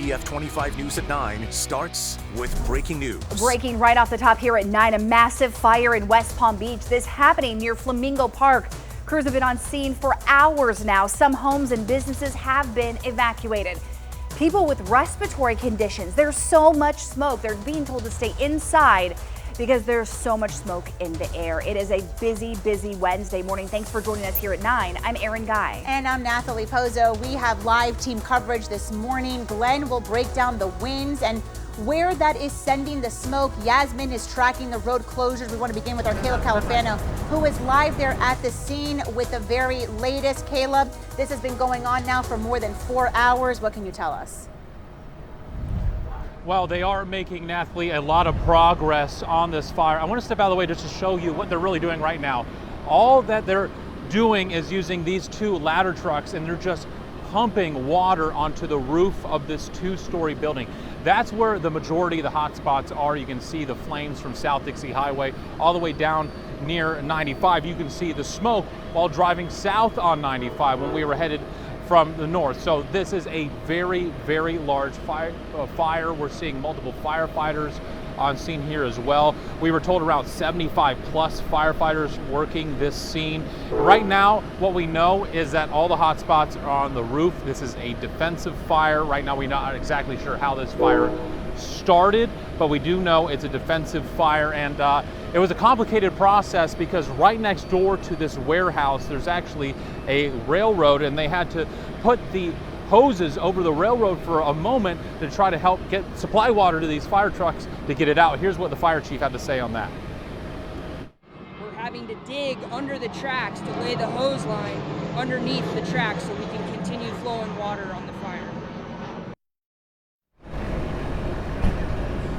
WPBF 25 News at 9 starts with breaking news. Breaking right off the top here at 9, a massive fire in West Palm Beach. This happening near Flamingo Park. Crews have been on scene for hours now. Some homes and businesses have been evacuated. People with respiratory conditions, there's so much smoke. They're being told to stay inside because there's so much smoke in the air. It is a busy, busy Wednesday morning. Thanks for joining us here at 9. I'm Erin Guy. And I'm Nathalie Pozo. We have live team coverage this morning. Glenn will break down the winds and where that is sending the smoke. Yasmin is tracking the road closures. We want to begin with our Caleb Califano, who is live there at the scene with the very latest. Caleb, this has been going on now for more than 4 hours. What can you tell us? Well, they are making, Nathalie, a lot of progress on this fire. I want to step out of the way just to show you what they're really doing right now. All that they're doing is using these 2 ladder trucks, and they're just pumping water onto the roof of this 2-story building. That's where the majority of the hot spots are. You can see the flames from South Dixie Highway all the way down near 95. You can see the smoke while driving south on 95 when we were headed from the north. So this is a very, very large fire. We're seeing multiple firefighters on scene here as well. We were told around 75 plus firefighters working this scene. Right now, what we know is that all the hot spots are on the roof. This is a defensive fire. Right now, we're not exactly sure how this fire started, but we do know it's a defensive fire, and it was a complicated process because right next door to this warehouse, there's actually a railroad, and they had to put the hoses over the railroad for a moment to try to help get supply water to these fire trucks to get it out. Here's what the fire chief had to say on that. We're having to dig under the tracks to lay the hose line underneath the tracks so we can continue flowing water on the fire.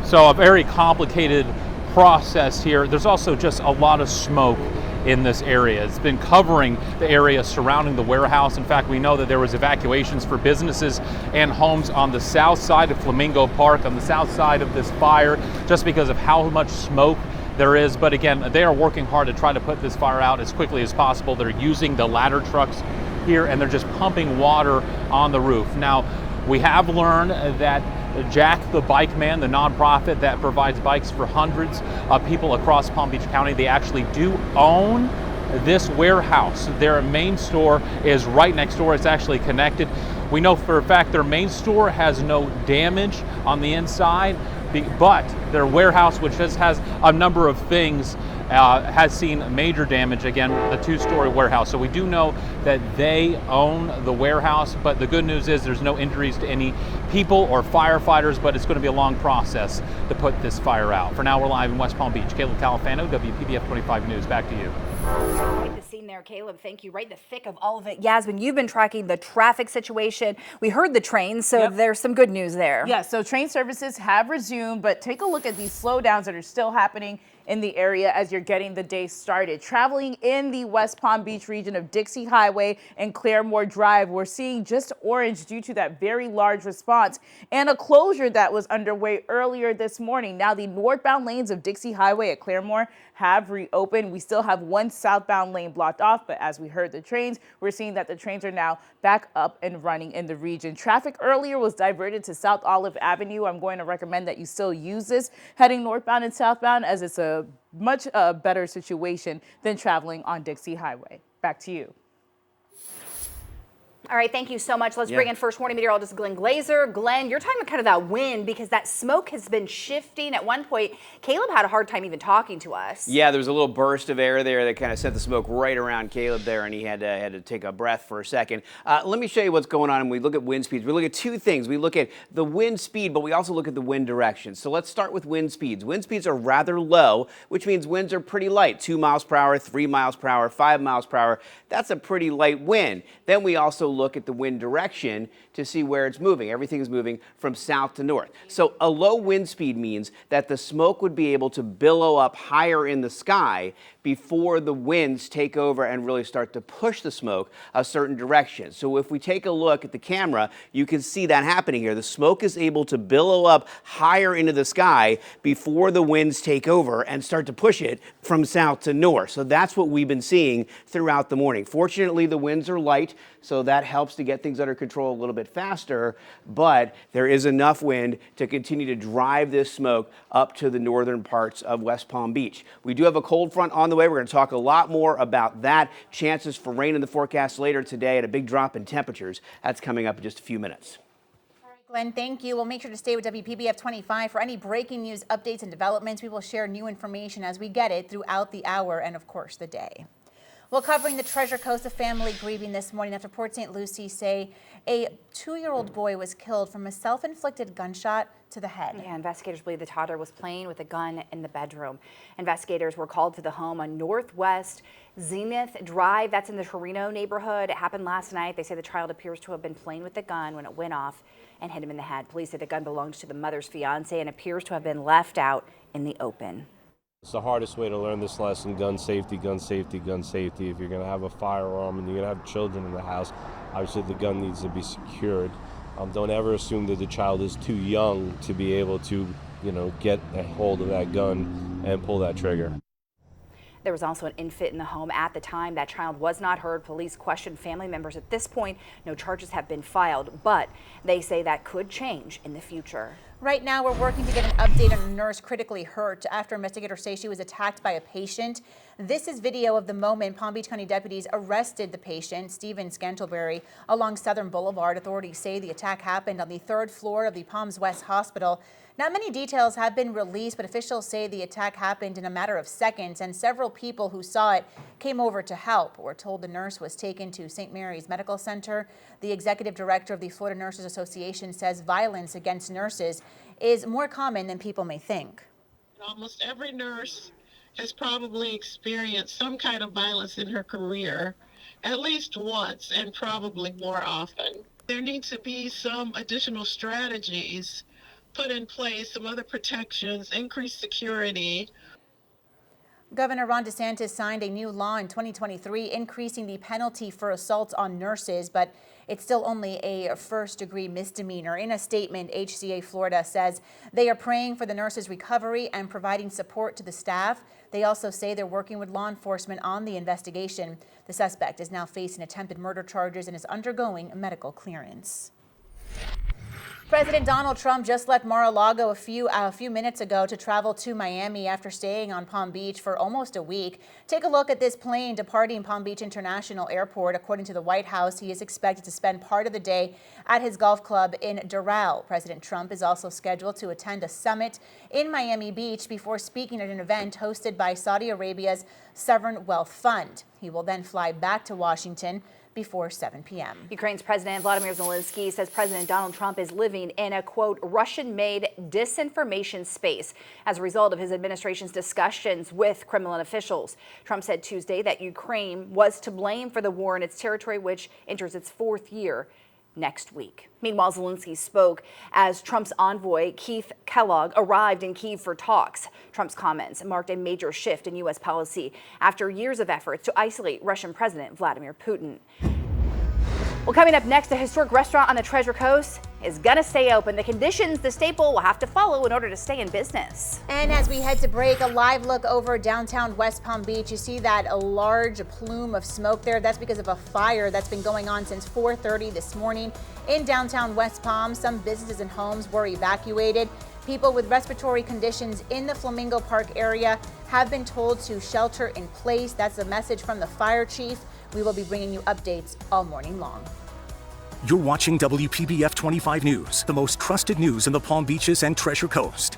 So a very complicated process here. There's also just a lot of smoke in this area. It's been covering the area surrounding the warehouse. In fact, we know that there was evacuations for businesses and homes on the south side of Flamingo Park, on the south side of this fire, just because of how much smoke there is. But again, they are working hard to try to put this fire out as quickly as possible. They're using the ladder trucks here, and they're just pumping water on the roof. Now, we have learned that Jack the Bike Man, the nonprofit that provides bikes for hundreds of people across Palm Beach County, they actually do own this warehouse. Their main store is right next door. It's actually connected. We know for a fact their main store has no damage on the inside, but their warehouse, which has a number of things, has seen major damage. Again, the 2-story warehouse. So we do know that they own the warehouse, but the good news is there's no injuries to any people or firefighters, but it's going to be a long process to put this fire out. For now, we're live in West Palm Beach. Caleb Califano, WPBF 25 News. Back to you. Right, the scene there, Caleb. Thank you. Right in the thick of all of it. Yasmin, you've been tracking the traffic situation. We heard the trains, so There's some good news there. Yeah, so train services have resumed, but take a look at these slowdowns that are still happening in the area as you're getting the day started. Traveling in the West Palm Beach region of Dixie Highway and Claremore Drive, we're seeing just orange due to that very large response and a closure that was underway earlier this morning. Now the northbound lanes of Dixie Highway at Claremore have reopened. We still have one southbound lane blocked off, but as we heard the trains, we're seeing that the trains are now back up and running in the region. Traffic earlier was diverted to South Olive Avenue. I'm going to recommend that you still use this heading northbound and southbound, as it's a much better situation than traveling on Dixie Highway. Back to you. All right, thank you so much. Let's bring in first warning meteorologist Glenn Glazer. Glenn, you're talking about kind of that wind because that smoke has been shifting. At one point, Caleb had a hard time even talking to us. Yeah, there was a little burst of air there that kind of sent the smoke right around Caleb there, and he had to take a breath for a second. Let me show you what's going on. And we look at wind speeds. We look at 2 things. We look at the wind speed, but we also look at the wind direction. So let's start with wind speeds. Wind speeds are rather low, which means winds are pretty light. 2 miles per hour, 3 miles per hour, 5 miles per hour. That's a pretty light wind. Then we also look at the wind direction to see where it's moving. Everything is moving from south to north. So a low wind speed means that the smoke would be able to billow up higher in the sky before the winds take over and really start to push the smoke a certain direction. So if we take a look at the camera, you can see that happening here. The smoke is able to billow up higher into the sky before the winds take over and start to push it from south to north. So that's what we've been seeing throughout the morning. Fortunately, the winds are light, so that helps to get things under control a little bit faster, but there is enough wind to continue to drive this smoke up to the northern parts of West Palm Beach. We do have a cold front on the way. We're going to talk a lot more about that. Chances for rain in the forecast later today and a big drop in temperatures. That's coming up in just a few minutes. Glenn, thank you. We'll make sure to stay with WPBF 25 for any breaking news, updates, and developments. We will share new information as we get it throughout the hour and, of course, the day. Well, covering the Treasure Coast, a family grieving this morning after Port St. Lucie say a 2-year-old boy was killed from a self-inflicted gunshot to the head. Yeah, investigators believe the toddler was playing with a gun in the bedroom. Investigators were called to the home on Northwest Zenith Drive. That's in the Torino neighborhood. It happened last night. They say the child appears to have been playing with the gun when it went off and hit him in the head. Police say the gun belongs to the mother's fiance and appears to have been left out in the open. It's the hardest way to learn this lesson: gun safety, gun safety, gun safety. If you're going to have a firearm and you're going to have children in the house, obviously the gun needs to be secured. Don't ever assume that the child is too young to be able to, get a hold of that gun and pull that trigger. There was also an infant in the home at the time. That child was not heard. Police questioned family members. At this point, no charges have been filed, but they say that could change in the future. Right now, we're working to get an update on a nurse critically hurt after investigators say she was attacked by a patient. This is video of the moment Palm Beach County deputies arrested the patient, Stephen Scantlebury, along Southern Boulevard. Authorities say the attack happened on the 3rd floor of the Palms West Hospital. Not many details have been released, but officials say the attack happened in a matter of seconds, and several people who saw it came over to help. We're told the nurse was taken to St. Mary's Medical Center. The executive director of the Florida Nurses Association says violence against nurses is more common than people may think. Almost every nurse has probably experienced some kind of violence in her career, at least once, and probably more often. There needs to be some additional strategies put in place, some other protections, increased security. Governor Ron DeSantis signed a new law in 2023 increasing the penalty for assaults on nurses, but it's still only a first-degree misdemeanor. In a statement, HCA Florida says they are praying for the nurses' recovery and providing support to the staff. They also say they're working with law enforcement on the investigation. The suspect is now facing attempted murder charges and is undergoing medical clearance. President Donald Trump just left Mar-a-Lago a few minutes ago to travel to Miami after staying on Palm Beach for almost a week. Take a look at this plane departing Palm Beach International Airport. According to the White House, he is expected to spend part of the day at his golf club in Doral. President Trump is also scheduled to attend a summit in Miami Beach before speaking at an event hosted by Saudi Arabia's Sovereign Wealth Fund. He will then fly back to Washington before 7 p.m. Ukraine's President Vladimir Zelensky says President Donald Trump is living in a, quote, Russian-made disinformation space as a result of his administration's discussions with Kremlin officials. Trump said Tuesday that Ukraine was to blame for the war in its territory, which enters its 4th year next week. Meanwhile, Zelensky spoke as Trump's envoy, Keith Kellogg, arrived in Kyiv for talks. Trump's comments marked a major shift in U.S. policy after years of efforts to isolate Russian President Vladimir Putin. Well, coming up next, a historic restaurant on the Treasure Coast is going to stay open. The conditions the staple will have to follow in order to stay in business. And as we head to break, a live look over downtown West Palm Beach. You see that a large plume of smoke there. That's because of a fire that's been going on since 4:30 this morning in downtown West Palm. Some businesses and homes were evacuated. People with respiratory conditions in the Flamingo Park area have been told to shelter in place. That's a message from the fire chief. We will be bringing you updates all morning long. You're watching WPBF 25 News, the most trusted news in the Palm Beaches and Treasure Coast.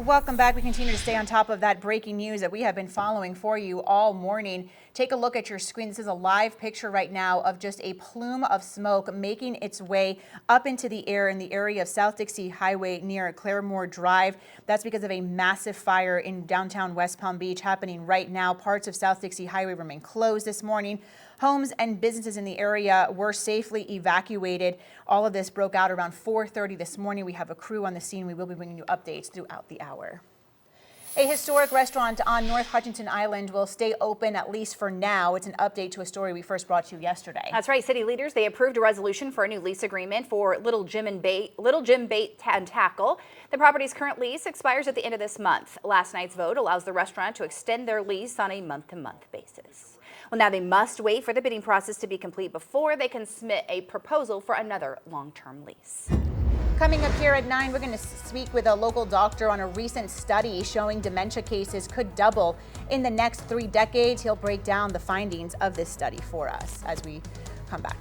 Welcome back. We continue to stay on top of that breaking news that we have been following for you all morning. Take a look at your screen. This is a live picture right now of just a plume of smoke making its way up into the air in the area of South Dixie Highway near Claremore Drive. That's because of a massive fire in downtown West Palm Beach happening right now. Parts of South Dixie Highway remain closed this morning. Homes and businesses in the area were safely evacuated. All of this broke out around 4:30 this morning. We have a crew on the scene. We will be bringing you updates throughout the hour. A historic restaurant on North Hutchinson Island will stay open at least for now. It's an update to a story we first brought to you yesterday. That's right. City leaders, they approved a resolution for a new lease agreement for Little Jim Bait and Tackle. The property's current lease expires at the end of this month. Last night's vote allows the restaurant to extend their lease on a month-to-month basis. Well, now they must wait for the bidding process to be complete before they can submit a proposal for another long-term lease. Coming up here at 9, we're going to speak with a local doctor on a recent study showing dementia cases could double in the next 3 decades. He'll break down the findings of this study for us as we come back.